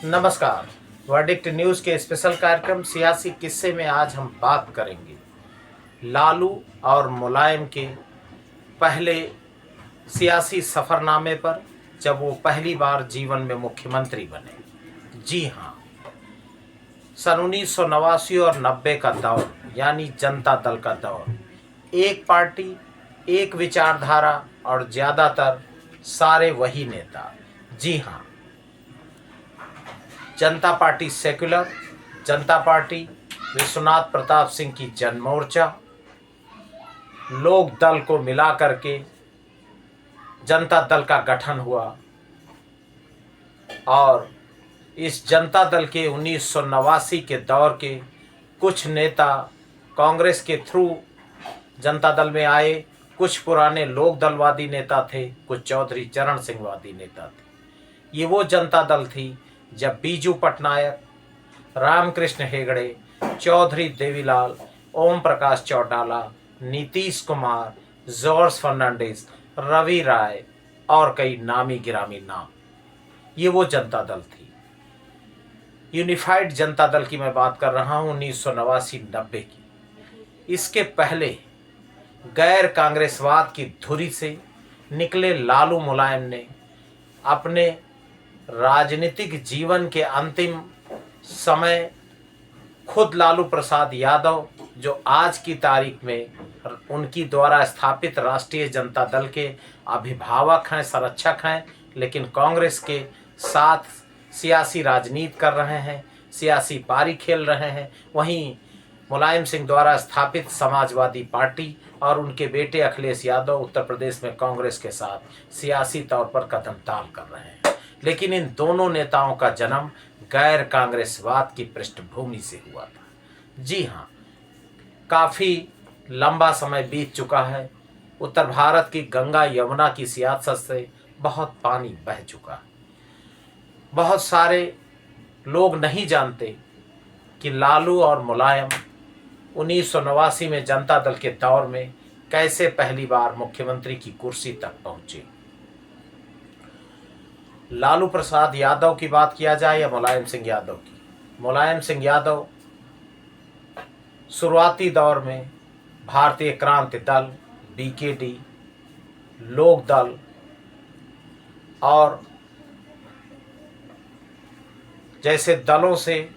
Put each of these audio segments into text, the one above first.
नमस्कार। Verdict news के special कार्यक्रम सियासी किस्से में आज हम बात करेंगे लालू और मुलायम के पहले सियासी सफ़रनामे पर, जब वो पहली बार जीवन में मुख्यमंत्री बने। जी हाँ, सन 1989 और 90 का दौर यानी जनता दल का दौर, एक पार्टी, एक विचारधारा और ज़्यादातर सारे वही नेता। जी हाँ, जनता पार्टी सेक्युलर, जनता पार्टी विश्वनाथ प्रताप सिंह की जन मोर्चा, लोक दल को मिला करके जनता दल का गठन हुआ और इस जनता दल के 1989 के दौर के कुछ नेता कांग्रेस के थ्रू जनता दल में आए। कुछ पुराने लोक दलवादी नेता थे, कुछ चौधरी चरण सिंह वादी नेता थे। ये वो जनता दल थी जब बीजू पटनायक, रामकृष्ण हेगड़े, चौधरी देवीलाल, ओम प्रकाश चौटाला, नीतीश कुमार, जॉर्ज फर्नांडिस, रवि राय और कई नामी गिरामी नाम, ये वो जनता दल थी। यूनिफाइड जनता दल की मैं बात कर रहा हूँ 1989-90 की। इसके पहले गैर कांग्रेसवाद की धुरी से निकले लालू मुलायम ने अपने राजनीतिक जीवन के अंतिम समय खुद लालू प्रसाद यादव, जो आज की तारीख में उनकी द्वारा स्थापित राष्ट्रीय जनता दल के अभिभावक हैं, संरक्षक हैं, लेकिन कांग्रेस के साथ सियासी राजनीति कर रहे हैं, सियासी पारी खेल रहे हैं, वहीं मुलायम सिंह द्वारा स्थापित समाजवादी पार्टी और उनके बेटे अखिलेश यादव उत्तर प्रदेश में कांग्रेस के साथ सियासी तौर पर कदम ताल कर रहे हैं। लेकिन इन दोनों नेताओं का जन्म गैर कांग्रेसवाद की पृष्ठभूमि से हुआ था। जी हाँ, काफ़ी लंबा समय बीत चुका है। उत्तर भारत की गंगा यमुना की सियासत से बहुत पानी बह चुका है। बहुत सारे लोग नहीं जानते कि लालू और मुलायम 1989 में जनता दल के दौर में कैसे पहली बार मुख्यमंत्री की कुर्सी तक पहुंचे। लालू प्रसाद यादव की बात किया जाए या मुलायम सिंह यादव की। मुलायम सिंह यादव शुरुआती दौर में भारतीय क्रांति दल, बीकेडी, लोक दल और जैसे दलों से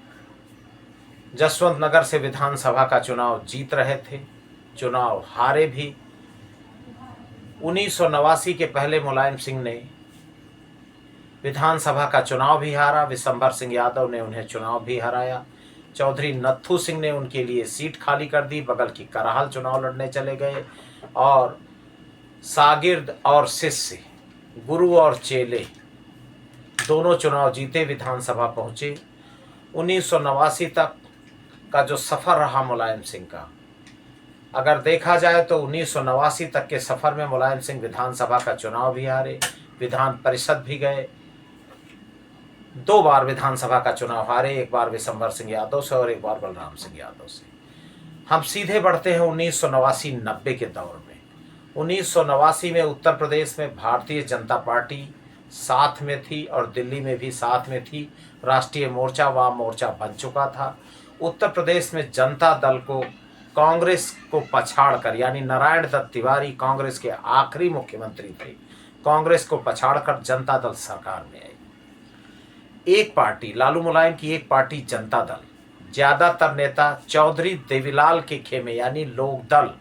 जसवंत नगर से विधानसभा का चुनाव जीत रहे थे, चुनाव हारे भी। 1989 के पहले मुलायम सिंह ने विधानसभा का चुनाव भी हारा, विशंबर सिंह यादव ने उन्हें चुनाव भी हराया। चौधरी नत्थू सिंह ने उनके लिए सीट खाली कर दी, बगल की कराहल चुनाव लड़ने चले गए और शागिर्द और शिष्य, गुरु और चेले दोनों चुनाव जीते, विधानसभा पहुँचे। 1989 तक का जो सफ़र रहा मुलायम सिंह का, अगर देखा जाए तो 1989 तक के सफ़र में मुलायम सिंह विधानसभा का चुनाव भी हारे, विधान परिषद भी गए, 2 बार विधानसभा का चुनाव हारे, एक बार विशंबर सिंह यादव से और एक बार बलराम सिंह यादव से। हम सीधे बढ़ते हैं 1989-90 के दौर में। 1989 में उत्तर प्रदेश में भारतीय जनता पार्टी साथ में थी और दिल्ली में भी साथ में थी। राष्ट्रीय मोर्चा व मोर्चा बन चुका था। उत्तर प्रदेश में जनता दल को कांग्रेस को पछाड़ कर, यानी नारायण दत्त तिवारी कांग्रेस के आखिरी मुख्यमंत्री थे, कांग्रेस को पछाड़कर जनता दल सरकार में आई। एक पार्टी, लालू मुलायम की एक पार्टी जनता दल, ज़्यादातर नेता चौधरी देवीलाल के खेमे यानी लोक दल,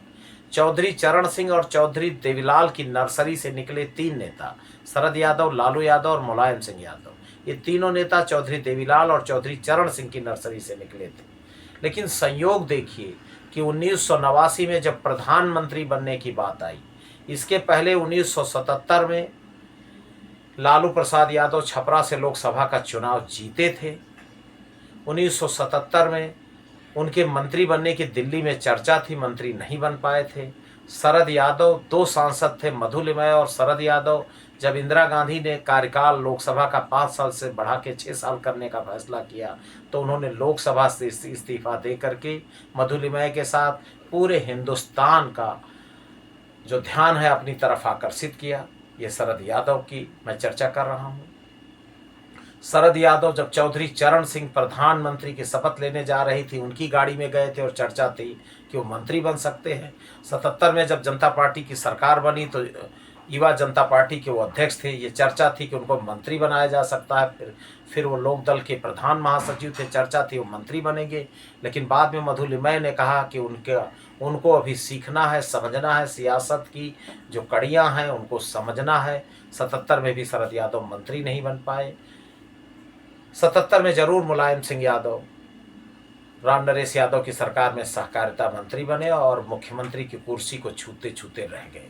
चौधरी चरण सिंह और चौधरी देवीलाल की नर्सरी से निकले 3 नेता, शरद यादव, लालू यादव और मुलायम सिंह यादव, ये तीनों नेता चौधरी देवीलाल और चौधरी चरण सिंह की नर्सरी से निकले थे। लेकिन संयोग देखिए कि 1989 में जब प्रधानमंत्री बनने की बात आई, इसके पहले 1977 में लालू प्रसाद यादव छपरा से लोकसभा का चुनाव जीते थे। 1977 में उनके मंत्री बनने की दिल्ली में चर्चा थी, मंत्री नहीं बन पाए थे। शरद यादव 2 सांसद थे, मधुलिमय और शरद यादव। जब इंदिरा गांधी ने कार्यकाल लोकसभा का 5 साल से बढ़ा के 6 साल करने का फैसला किया, तो उन्होंने लोकसभा से इस्तीफा दे करके मधुलिमय के साथ पूरे हिंदुस्तान का जो ध्यान है अपनी तरफ आकर्षित किया। ये शरद यादव की मैं चर्चा कर रहा हूँ। शरद यादव जब चौधरी चरण सिंह प्रधानमंत्री की शपथ लेने जा रही थी, उनकी गाड़ी में गए थे और चर्चा थी कि वो मंत्री बन सकते हैं। 77 में जब जनता पार्टी की सरकार बनी तो युवा जनता पार्टी के वो अध्यक्ष थे, ये चर्चा थी कि उनको मंत्री बनाया जा सकता है। फिर वो लोक दल के प्रधान महासचिव थे, चर्चा थी वो मंत्री बनेंगे। लेकिन बाद में मधुलिमय ने कहा कि उनको अभी सीखना है, समझना है, सियासत की जो कड़ियाँ हैं उनको समझना है। 77 में भी शरद यादव मंत्री नहीं बन पाए। 77 में जरूर मुलायम सिंह यादव राम नरेश यादव की सरकार में सहकारिता मंत्री बने और मुख्यमंत्री की कुर्सी को छूते छूते रह गए।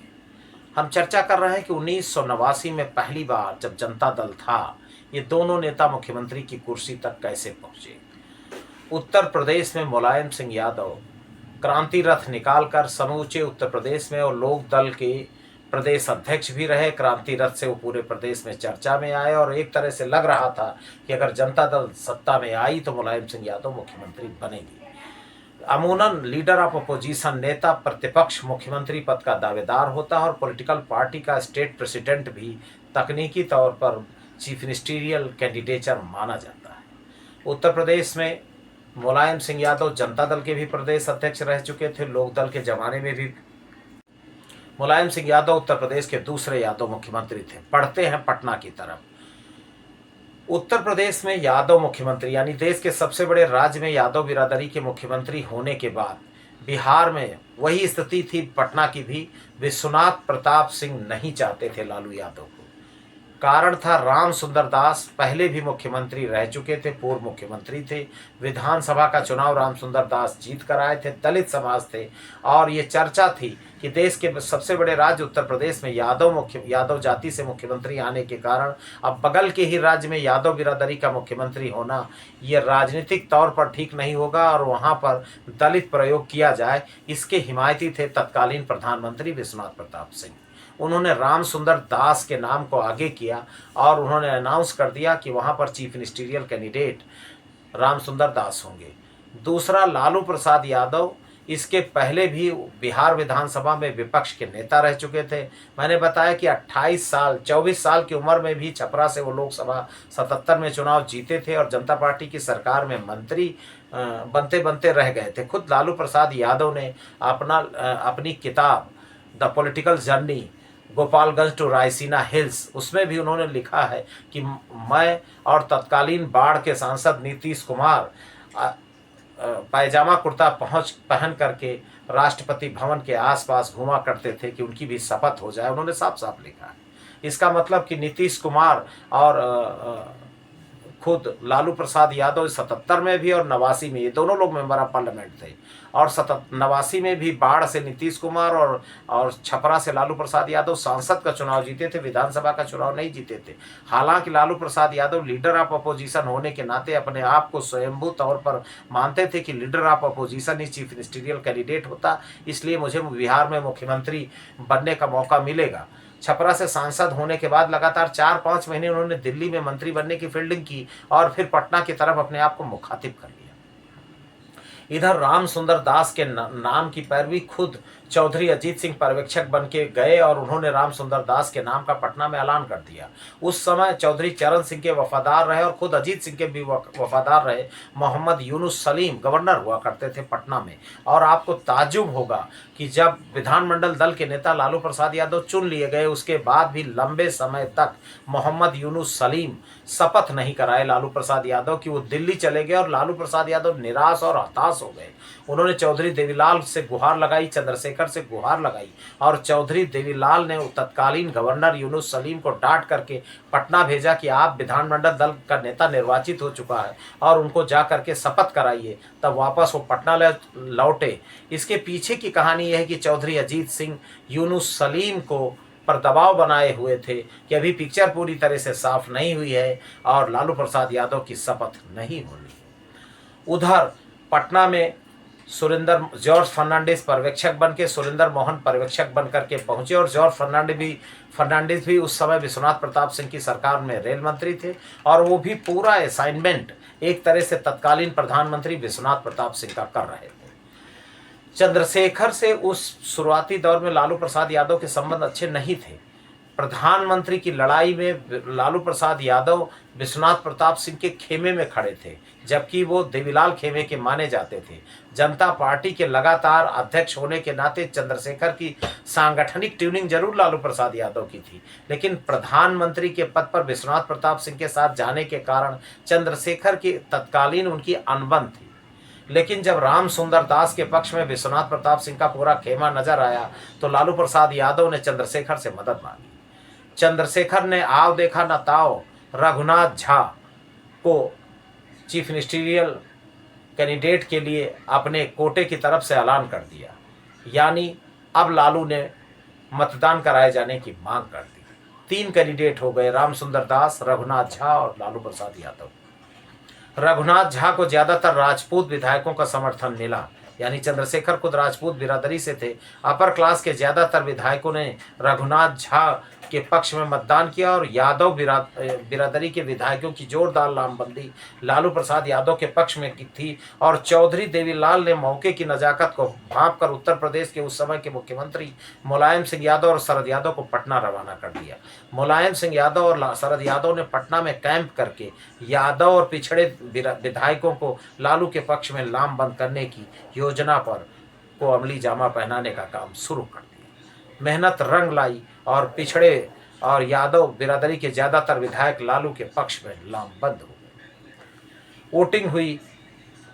हम चर्चा कर रहे हैं कि 1989 में पहली बार जब जनता दल था, ये दोनों नेता मुख्यमंत्री की कुर्सी तक कैसे पहुंचे। उत्तर प्रदेश में मुलायम सिंह यादव क्रांति रथ निकालकर समूचे उत्तर प्रदेश में और लोक दल के प्रदेश अध्यक्ष भी रहे। क्रांति रथ से वो पूरे प्रदेश में चर्चा में आए और एक तरह से लग रहा था कि अगर जनता दल सत्ता में आई तो मुलायम सिंह यादव मुख्यमंत्री बनेगी। अमूमन लीडर ऑफ अपोजिशन, नेता प्रतिपक्ष, मुख्यमंत्री पद का दावेदार होता है और पॉलिटिकल पार्टी का स्टेट प्रेसिडेंट भी तकनीकी तौर पर चीफ मिनिस्टीरियल कैंडिडेचर माना जाता है। उत्तर प्रदेश में मुलायम सिंह यादव जनता दल के भी प्रदेश अध्यक्ष रह चुके थे। लोक दल के जमाने में भी मुलायम सिंह यादव उत्तर प्रदेश के दूसरे यादव मुख्यमंत्री थे। पढ़ते हैं पटना की तरफ। उत्तर प्रदेश में यादव मुख्यमंत्री यानी देश के सबसे बड़े राज्य में यादव बिरादरी के मुख्यमंत्री होने के बाद बिहार में वही स्थिति थी पटना की भी। विश्वनाथ प्रताप सिंह नहीं चाहते थे लालू यादव को। कारण था राम सुंदर दास पहले भी मुख्यमंत्री रह चुके थे, पूर्व मुख्यमंत्री थे। विधानसभा का चुनाव राम सुंदर दास जीत कर आए थे, दलित समाज थे और ये चर्चा थी कि देश के सबसे बड़े राज्य उत्तर प्रदेश में यादव जाति से मुख्यमंत्री आने के कारण अब बगल के ही राज्य में यादव बिरादरी का मुख्यमंत्री होना ये राजनीतिक तौर पर ठीक नहीं होगा और वहाँ पर दलित प्रयोग किया जाए। इसके हिमायती थे तत्कालीन प्रधानमंत्री विश्वनाथ प्रताप सिंह। उन्होंने राम सुंदर दास के नाम को आगे किया और उन्होंने अनाउंस कर दिया कि वहाँ पर चीफ मिनिस्टीरियल कैंडिडेट राम सुंदर दास होंगे। दूसरा लालू प्रसाद यादव, इसके पहले भी बिहार विधानसभा में विपक्ष के नेता रह चुके थे। मैंने बताया कि 24 साल की उम्र में भी छपरा से वो लोकसभा 77 में चुनाव जीते थे और जनता पार्टी की सरकार में मंत्री बनते बनते रह गए थे। खुद लालू प्रसाद यादव ने अपनी किताब the political journey Gopalganj to Raisina Hills, उसमें भी उन्होंने लिखा है कि मैं और तत्कालीन बाढ़ के सांसद नीतीश कुमार पायजामा कुर्ता पहन करके राष्ट्रपति भवन के आसपास घुमा करते थे कि उनकी भी शपथ हो जाए। उन्होंने साफ साफ लिखा है। इसका मतलब कि नीतीश कुमार और खुद लालू प्रसाद यादव 77 में भी और 89 में, ये दोनों लोग मेंबर ऑफ पार्लियामेंट थे और 89 में भी बाढ़ से नीतीश कुमार और छपरा से लालू प्रसाद यादव सांसद का चुनाव जीते थे, विधानसभा का चुनाव नहीं जीते थे। हालांकि Lalu Prasad Yadav leader of opposition होने के नाते अपने आप को स्वयंभू तौर पर मानते थे कि leader of opposition he chief ministerial candidate होता, इसलिए मुझे बिहार में मुख्यमंत्री बनने का मौका मिलेगा। छपरा से सांसद होने के बाद लगातार 4-5 महीने उन्होंने दिल्ली में मंत्री बनने की फील्डिंग की और फिर पटना की तरफ अपने आप को मुखातिब कर लिया। इधर राम सुंदर दास के नाम की पैरवी खुद चौधरी अजीत सिंह पर्यवेक्षक बन के गए और उन्होंने राम सुंदर दास के नाम का पटना में ऐलान कर दिया। उस समय चौधरी चरण सिंह के वफादार रहे और खुद अजीत सिंह के भी वफादार रहे मोहम्मद यूनुस सलीम गवर्नर हुआ करते थे पटना में। और आपको ताज्जुब होगा कि जब विधानमंडल दल के नेता लालू प्रसाद यादव चुन लिए गए, उसके बाद भी लंबे समय तक मोहम्मद यूनुस सलीम शपथ नहीं कराए लालू प्रसाद यादव की। वो दिल्ली चले गए और लालू प्रसाद यादव निराश और हताश हो गए। उन्होंने चौधरी देवीलाल से गुहार लगाई, चंद्रशेखर से गुहार लगाई और चौधरी देवीलाल ने तत्कालीन गवर्नर यूनुस सलीम को डांट करके पटना भेजा कि आप विधानमंडल दल का नेता निर्वाचित हो चुका है और उनको जा करके शपथ कराइए। तब वापस वो पटना लौटे। इसके पीछे की कहानी यह है कि चौधरी अजीत सिंह यूनुस सलीम को पर दबाव बनाए हुए थे कि अभी पिक्चर पूरी तरह से साफ नहीं हुई है और लालू प्रसाद यादव की शपथ नहीं होनी। उधर पटना में जॉर्ज फर्नांडिस पर्यवेक्षक बन के सुरेंद्र मोहन पर्यवेक्षक बन करके पहुंचे और जॉर्ज फर्नांडिस भी उस समय विश्वनाथ प्रताप सिंह की सरकार में रेल मंत्री थे और वो भी पूरा असाइनमेंट एक तरह से तत्कालीन प्रधानमंत्री विश्वनाथ प्रताप सिंह का कर रहे थे। चंद्रशेखर से उस शुरुआती दौर में लालू प्रसाद यादव के संबंध अच्छे नहीं थे। प्रधानमंत्री की लड़ाई में लालू प्रसाद यादव विश्वनाथ प्रताप सिंह के खेमे में खड़े थे, जबकि वो देवीलाल खेमे के माने जाते थे। जनता पार्टी के लगातार अध्यक्ष होने के नाते चंद्रशेखर की सांगठनिक ट्यूनिंग जरूर लालू प्रसाद यादव की थी, लेकिन प्रधानमंत्री के पद पर विश्वनाथ प्रताप सिंह के साथ जाने के कारण चंद्रशेखर की तत्कालीन उनकी अनबन थी। लेकिन जब राम सुंदर दास के पक्ष में विश्वनाथ प्रताप सिंह का पूरा खेमा नजर आया तो लालू प्रसाद यादव ने चंद्रशेखर से मदद मांगी। चंद्रशेखर ने आव देखा न ताव रघुनाथ झा को चीफ मिनिस्टीरियल कैंडिडेट के लिए अपने कोटे की तरफ से ऐलान कर दिया, यानी अब लालू ने मतदान कराए जाने की मांग कर दी। 3 कैंडिडेट हो गए, राम सुंदर दास, रघुनाथ झा और लालू प्रसाद यादव। रघुनाथ झा को ज्यादातर राजपूत विधायकों का समर्थन मिला, यानी चंद्रशेखर खुद राजपूत बिरादरी से थे। अपर क्लास के ज्यादातर विधायकों ने रघुनाथ झा के पक्ष में मतदान किया और यादव बिरादरी के विधायकों की जोरदार लामबंदी लालू प्रसाद यादव के पक्ष में की थी और चौधरी देवीलाल ने मौके की नजाकत को भांपकर उत्तर प्रदेश के उस समय के मुख्यमंत्री मुलायम सिंह यादव और शरद यादव को पटना रवाना कर दिया। मुलायम सिंह यादव और शरद यादव ने पटना में कैंप करके यादव और पिछड़े विधायकों को लालू के पक्ष में लामबंद करने की योजना पर को अमली जामा पहनाने का काम शुरू कर दिया। मेहनत रंग लाई और पिछड़े और यादव बिरादरी के ज्यादातर विधायक लालू के पक्ष में लामबंद हो गए। वोटिंग हुई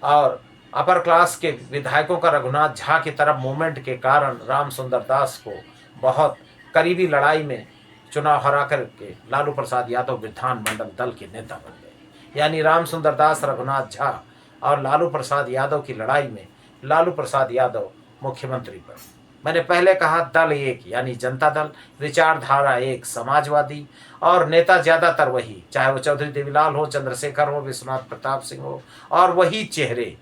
और अपर क्लास के विधायकों का रघुनाथ झा की तरफ मूवमेंट के कारण राम सुंदर दास को बहुत करीबी लड़ाई में चुनाव हरा करके लालू प्रसाद यादव विधानमंडल दल के नेता बन गए। यानी राम सुंदर दास, रघुनाथ झा और लालू प्रसाद यादव की लड़ाई में लालू प्रसाद यादव मुख्यमंत्री बने। मैंने पहले कहा दल एक यानी जनता दल, विचारधारा एक समाजवादी और नेता ज्यादातर वही, चाहे वो चौधरी देवीलाल हो, चंद्रशेखर हो, विश्वनाथ प्रताप सिंह हो, और वही चेहरे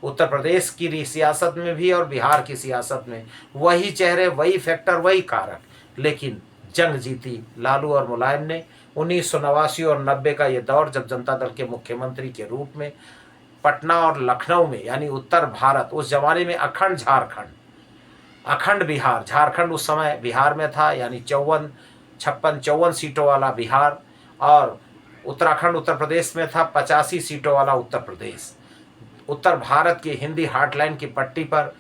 उत्तर प्रदेश की सियासत में भी और बिहार की सियासत में वही चेहरे, वही फैक्टर, वही कारक। लेकिन जंग जीती लालू और मुलायम ने। 1989 और 90 का ये दौर जब जनता दल के मुख्यमंत्री के रूप में पटना और लखनऊ में, यानी उत्तर भारत, उस जमाने में अखंड झारखंड, अखंड बिहार, झारखंड उस समय बिहार में था, यानी 54 सीटों वाला बिहार, और उत्तराखंड उत्तर प्रदेश में था, 85 सीटों वाला उत्तर प्रदेश। उत्तर भारत की हिंदी हार्टलाइन की पट्टी पर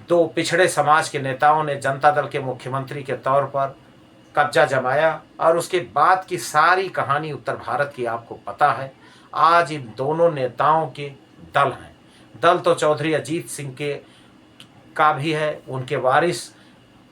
2 पिछड़े समाज के नेताओं ने जनता दल के मुख्यमंत्री के तौर पर कब्जा जमाया और उसके बाद की सारी कहानी उत्तर भारत की आपको पता है। आज इन दोनों नेताओं के दल हैं। दल तो चौधरी अजीत सिंह के का भी है, उनके वारिस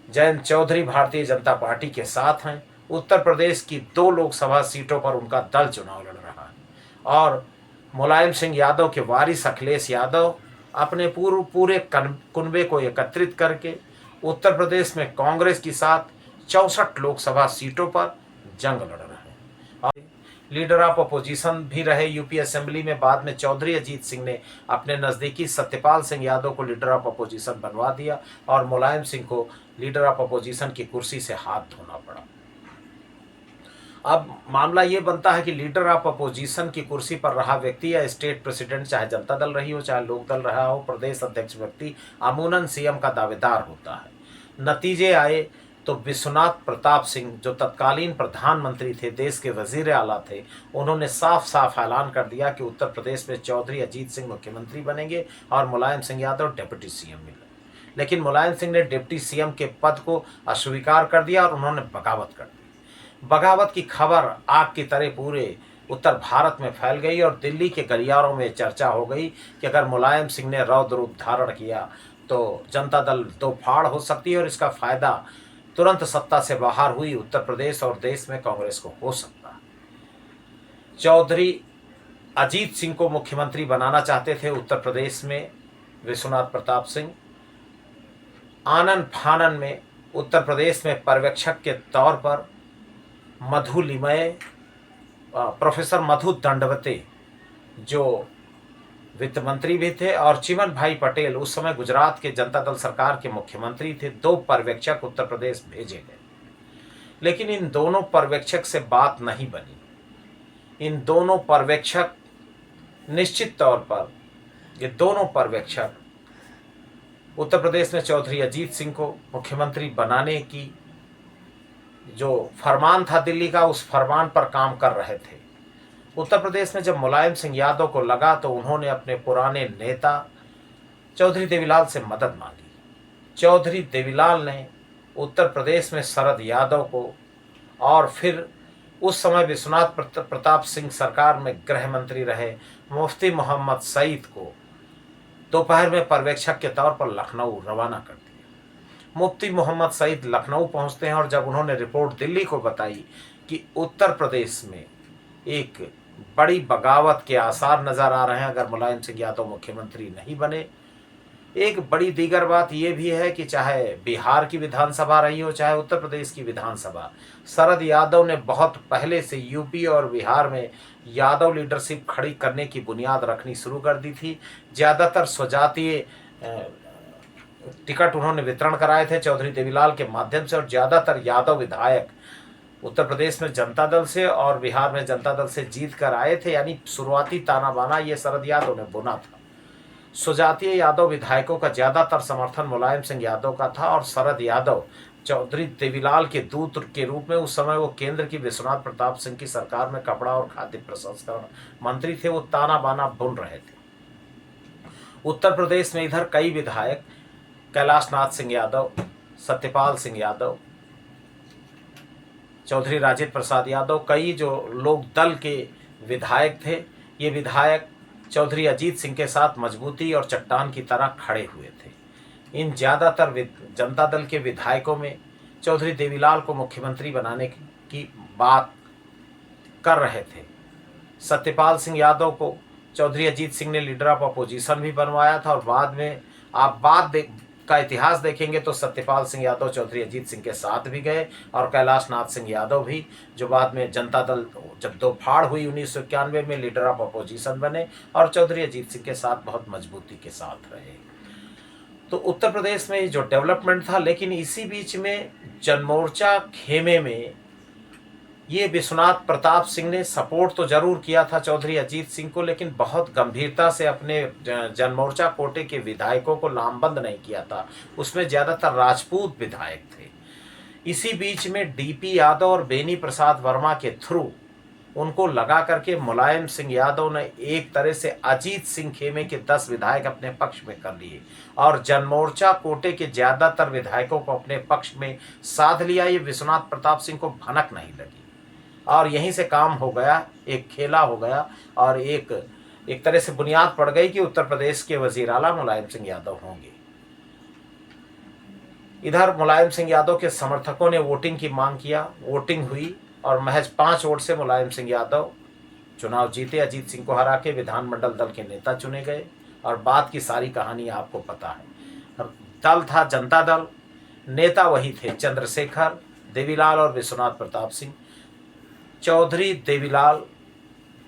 जयंत चौधरी भारतीय जनता पार्टी के साथ हैं। उत्तर प्रदेश की 2 लोकसभा सीटों पर उनका दल चुनाव लड़ रहा है और मुलायम सिंह यादव के वारिस अखिलेश यादव अपने पूरे कुनबे को एकत्रित करके उत्तर प्रदेश में कांग्रेस के साथ 64 लोकसभा सीटों पर जंग लड़ रहे हैं और लीडर ऑफ अपोजिशन भी रहे यूपी असेंबली में। बाद में चौधरी अजीत सिंह ने अपने नज़दीकी सत्यपाल सिंह यादव को लीडर ऑफ अपोजिशन बनवा दिया और मुलायम सिंह को लीडर ऑफ अपोजिशन की कुर्सी से हाथ धोना पड़ा। अब मामला ये बनता है कि लीडर ऑफ अपोजिशन की कुर्सी पर रहा व्यक्ति या स्टेट प्रेसिडेंट, चाहे जनता दल रही हो चाहे लोक दल रहा हो, प्रदेश अध्यक्ष व्यक्ति अमूनन सीएम का दावेदार होता है। नतीजे आए तो विश्वनाथ प्रताप सिंह जो तत्कालीन प्रधानमंत्री थे, देश के वजीर आला थे, उन्होंने साफ साफ ऐलान कर दिया कि उत्तर प्रदेश में चौधरी अजीत सिंह मुख्यमंत्री बनेंगे और मुलायम सिंह यादव डिप्टी सीएम मिले। लेकिन मुलायम सिंह ने डिप्टी सीएम के पद को अस्वीकार कर दिया और उन्होंने बगावत कर दी। बगावत की खबर आग की तरह पूरे उत्तर भारत में फैल गई और दिल्ली के गलियारों में चर्चा हो गई कि अगर मुलायम सिंह ने रौद्र रूप धारण किया तो जनता दल दो फाड़ हो सकती है और इसका फायदा तुरंत सत्ता से बाहर हुई उत्तर प्रदेश और देश में कांग्रेस को हो सकता है। चौधरी अजीत सिंह को मुख्यमंत्री बनाना चाहते थे उत्तर प्रदेश में विश्वनाथ प्रताप सिंह। आनन फानन में उत्तर प्रदेश में पर्यवेक्षक के तौर पर मधु लिमये, प्रोफेसर मधु दंडवते जो वित्त मंत्री भी थे, और चिमन भाई पटेल उस समय गुजरात के जनता दल सरकार के मुख्यमंत्री थे। 2 पर्यवेक्षक उत्तर प्रदेश भेजे गए, लेकिन इन दोनों पर्यवेक्षक से बात नहीं बनी। इन दोनों पर्यवेक्षक निश्चित तौर पर ये दोनों पर्यवेक्षक उत्तर प्रदेश में चौधरी अजीत सिंह को मुख्यमंत्री बनाने की जो फरमान था दिल्ली का, उस फरमान पर काम कर रहे थे। उत्तर प्रदेश में जब मुलायम सिंह यादव को लगा तो उन्होंने अपने पुराने नेता चौधरी देवीलाल से मदद मांगी। चौधरी देवीलाल ने उत्तर प्रदेश में शरद यादव को और फिर उस समय विश्वनाथ प्रताप सिंह सरकार में गृह मंत्री रहे मुफ्ती मोहम्मद सईद को दोपहर में पर्यवेक्षक के तौर पर लखनऊ रवाना कर दिया। मुफ्ती मोहम्मद सईद लखनऊ पहुंचते हैं और जब उन्होंने रिपोर्ट दिल्ली को बताई कि उत्तर प्रदेश में एक बड़ी बगावत के आसार नजर आ रहे हैं अगर मुलायम सिंह यादव मुख्यमंत्री नहीं बने। एक बड़ी दीगर बात यह भी है कि चाहे बिहार की विधानसभा रही हो चाहे उत्तर प्रदेश की विधानसभा, शरद यादव ने बहुत पहले से यूपी और बिहार में यादव लीडरशिप खड़ी करने की बुनियाद रखनी शुरू कर दी थी। ज़्यादातर स्वजातीय टिकट उन्होंने वितरण कराए थे चौधरी देवीलाल के माध्यम से, और ज़्यादातर यादव विधायक उत्तर प्रदेश में जनता दल से और बिहार में जनता दल से जीत कर आए थे। यानी शुरुआती ताना बाना ये शरद यादव ने बुना था। स्वजातीय यादव विधायकों का ज़्यादातर समर्थन मुलायम सिंह यादव का था और शरद यादव चौधरी देवीलाल के दूत के रूप में उस समय वो केंद्र की विश्वनाथ प्रताप सिंह की सरकार में कपड़ा और खाद्य प्रसंस्करण मंत्री थे। वो ताना बाना बुन रहे थे। उत्तर प्रदेश में इधर कई विधायक कैलाश नाथ सिंह यादव, सत्यपाल सिंह यादव, चौधरी राजेंद्र प्रसाद यादव, कई जो लोग दल के विधायक थे, ये विधायक चौधरी अजीत सिंह के साथ मजबूती और चट्टान की तरह खड़े हुए थे। इन ज़्यादातर जनता दल के विधायकों में चौधरी देवीलाल को मुख्यमंत्री बनाने की बात कर रहे थे। सत्यपाल सिंह यादव को चौधरी अजीत सिंह ने लीडर ऑफ अपोजिशन भी बनवाया था और बाद में आप का इतिहास देखेंगे तो सत्यपाल सिंह यादव चौधरी अजीत सिंह के साथ भी गए और कैलाश नाथ सिंह यादव भी, जो बाद में जनता दल जब दो फाड़ हुई 1991 में लीडर ऑफ अपोजिशन बने और चौधरी अजीत सिंह के साथ बहुत मजबूती के साथ रहे। तो उत्तर प्रदेश में जो डेवलपमेंट था, लेकिन इसी बीच में जनमोर्चा खेमे में ये विश्वनाथ प्रताप सिंह ने सपोर्ट तो जरूर किया था चौधरी अजीत सिंह को, लेकिन बहुत गंभीरता से अपने जनमोर्चा कोटे के विधायकों को लामबंद नहीं किया था। उसमें ज़्यादातर राजपूत विधायक थे। इसी बीच में डीपी यादव और बेनी प्रसाद वर्मा के थ्रू उनको लगा करके मुलायम सिंह यादव ने एक तरह से अजीत सिंह खेमे के 10 विधायक अपने पक्ष में कर लिए और जनमोर्चा कोटे के ज़्यादातर विधायकों को अपने पक्ष में साध लिया। ये विश्वनाथ प्रताप सिंह को भनक नहीं लगी और यहीं से काम हो गया, एक खेला हो गया और एक तरह से बुनियाद पड़ गई कि उत्तर प्रदेश के वजीर आला मुलायम सिंह यादव होंगे। इधर मुलायम सिंह यादव के समर्थकों ने वोटिंग की मांग किया, वोटिंग हुई और महज 5 वोट से मुलायम सिंह यादव चुनाव जीते। अजीत सिंह को हरा के विधानमंडल दल के नेता चुने गए और बाद की सारी कहानी आपको पता है। दल था जनता दल, नेता वही थे चंद्रशेखर, देवीलाल और विश्वनाथ प्रताप सिंह। चौधरी देवीलाल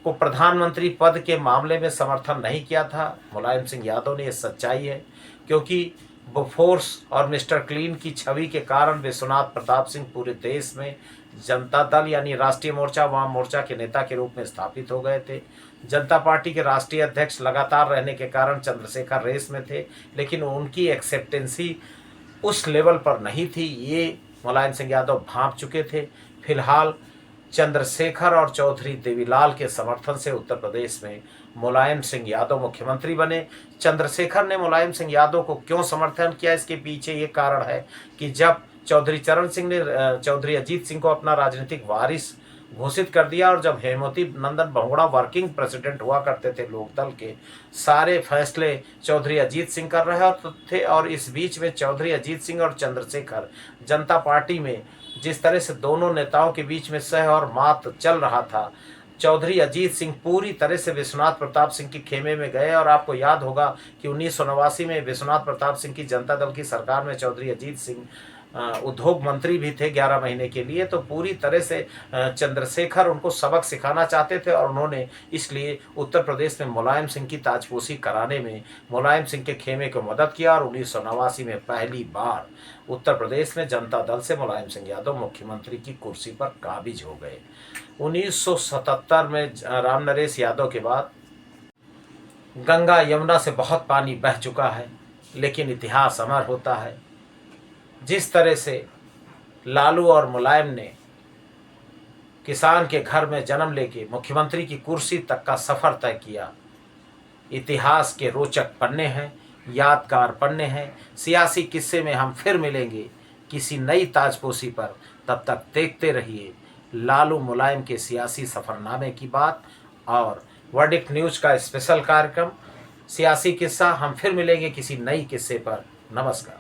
को प्रधानमंत्री पद के मामले में समर्थन नहीं किया था मुलायम सिंह यादव ने, ये सच्चाई है, क्योंकि बोफोर्स और मिस्टर क्लीन की छवि के कारण विश्वनाथ प्रताप सिंह पूरे देश में जनता दल यानी राष्ट्रीय मोर्चा वाम मोर्चा के नेता के रूप में स्थापित हो गए थे। जनता पार्टी के राष्ट्रीय अध्यक्ष लगातार रहने के कारण चंद्रशेखर रेस में थे, लेकिन उनकी एक्सेप्टेंसी उस लेवल पर नहीं थी, ये मुलायम सिंह यादव भांप चुके थे। फिलहाल चंद्रशेखर और चौधरी देवीलाल के समर्थन से उत्तर प्रदेश में मुलायम सिंह यादव मुख्यमंत्री बने। चंद्रशेखर ने मुलायम सिंह यादव को क्यों समर्थन किया, इसके पीछे ये कारण है कि जब चौधरी चरण सिंह ने चौधरी अजीत सिंह को अपना राजनीतिक वारिस घोषित कर दिया और जब हेमवती नंदन बहुगुणा वर्किंग प्रेसिडेंट हुआ करते थे लोकदल के, सारे फैसले चौधरी अजीत सिंह कर रहे थे और इस बीच में चौधरी अजीत सिंह और चंद्रशेखर जनता पार्टी में जिस तरह से दोनों नेताओं के बीच में सह और मात चल रहा था, चौधरी अजीत सिंह पूरी तरह से विश्वनाथ प्रताप सिंह के खेमे में गए। और आपको याद होगा कि 1989 में विश्वनाथ प्रताप सिंह की जनता दल की सरकार में चौधरी अजीत सिंह उद्योग मंत्री भी थे 11 महीने के लिए। तो पूरी तरह से चंद्रशेखर उनको सबक सिखाना चाहते थे और उन्होंने इसलिए उत्तर प्रदेश में मुलायम सिंह की ताजपोशी कराने में मुलायम सिंह के खेमे को मदद किया और 1989 में पहली बार उत्तर प्रदेश में जनता दल से मुलायम सिंह यादव मुख्यमंत्री की कुर्सी पर काबिज हो गए। 1977 में राम नरेश यादव के बाद गंगा यमुना से बहुत पानी बह चुका है, लेकिन इतिहास अमर होता है। जिस तरह से लालू और मुलायम ने किसान के घर में जन्म लेके मुख्यमंत्री की कुर्सी तक का सफर तय किया। इतिहास के रोचक पन्ने हैं, यादगार पन्ने हैं। सियासी किस्से में हम फिर मिलेंगे किसी नई ताजपोशी पर। तब तक देखते रहिए लालू मुलायम के सियासी सफरनामे की बात और वर्डिक्ट न्यूज का स्पेशल कार्यक्रम सियासी किस्सा। हम फिर मिलेंगे किसी नई किस्से पर। नमस्कार।